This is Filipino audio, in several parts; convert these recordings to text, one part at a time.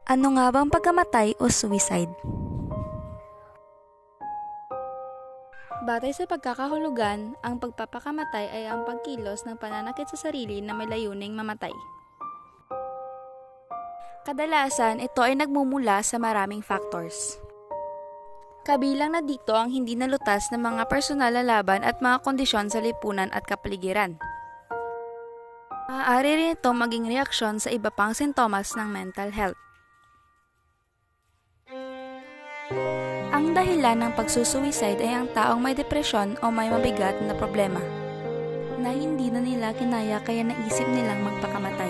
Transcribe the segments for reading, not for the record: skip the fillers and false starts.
Ano nga bang pagkamatay o suicide? Batay sa pagkakahulugan, ang pagpapakamatay ay ang pagkilos ng pananakit sa sarili na may layuning mamatay. Kadalasan, ito ay nagmumula sa maraming factors. Kabilang na dito ang hindi nalutas ng mga personal na laban at mga kondisyon sa lipunan at kapaligiran. Maaari rin itong maging reaksyon sa iba pang sintomas ng mental health. Ang dahilan ng pagsusuicide ay ang taong may depresyon o may mabigat na problema na hindi na nila kinaya kaya naisip nilang magpakamatay.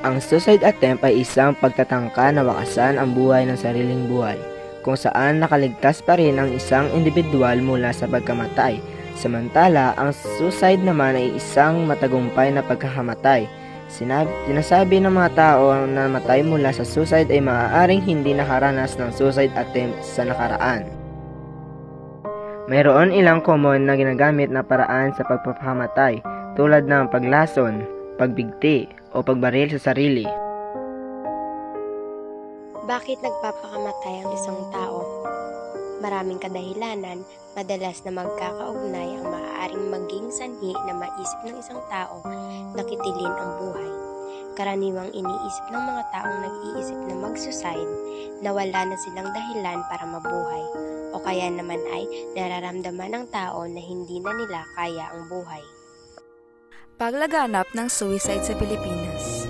Ang suicide attempt ay isang pagtatangka na wakasan ang buhay ng sariling buhay, kung saan nakaligtas pa rin ang isang individual mula sa pagkamatay. Samantala, ang suicide naman ay isang matagumpay na pagkakamatay. Sinasabi ng mga tao na namatay mula sa suicide ay maaaring hindi nakaranas ng suicide attempt sa nakaraan. Mayroon ilang common na ginagamit na paraan sa pagpapakamatay tulad ng paglason, pagbigti, o pagbaril sa sarili. Bakit nagpapakamatay ang isang tao? Maraming kadahilanan, madalas na magkakaugnay ang maaaring maging sanhi na maisip ng isang tao na kitilin ang buhay. Karaniwang iniisip ng mga taong nag-iisip na mag-suicide na wala na silang dahilan para mabuhay, o kaya naman ay nararamdaman ng tao na hindi na nila kaya ang buhay. Paglaganap ng suicide sa Pilipinas.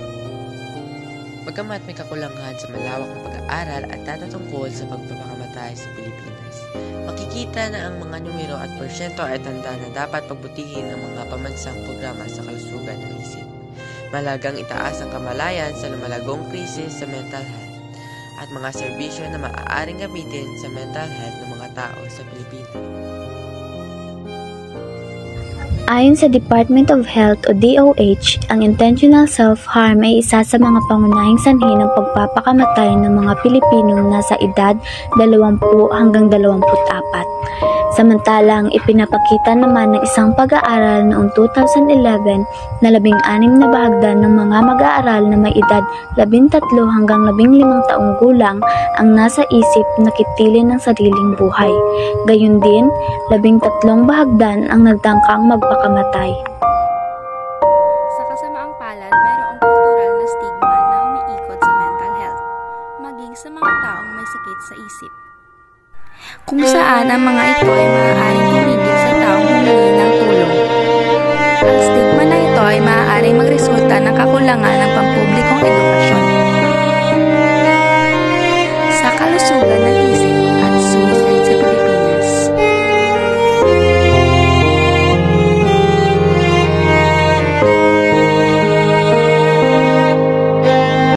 Bagamat may kakulangan sa malawak na pag-aaral at data tungkol sa pagpapakamatay sa Pilipinas, makikita na ang mga numero at porsyento ay tanda na dapat pagbutihin ang mga pamansang programa sa kalusugan ng isip. Malagang itaas ang kamalayan sa lumalagong krisis sa mental health at mga serbisyo na maaaring gamitin sa mental health ng mga tao sa Pilipinas. Ayon sa Department of Health o DOH, ang intentional self-harm ay isa sa mga pangunahing sanhi ng pagpapakamatay ng mga Pilipinong nasa edad 20 hanggang 24. Samantalang ipinapakita naman ng isang pag-aaral noong 2011 na 16 na bahagdan ng mga mag-aaral na may edad 13 hanggang 15 taong gulang ang nasa isip na kitilin ng sariling buhay. Gayun din, 13 bahagdan ang nagtangkang magpakamatay. Sa kasamaang palad, mayroong kultural na stigma na umiikot sa mental health, maging sa mga taong may sakit sa isip, kung saan ang mga ito ay maaaring tumigil sa taong humingi ng tulong. Ang stigma na ito ay maaaring magresulta ng kakulangan ng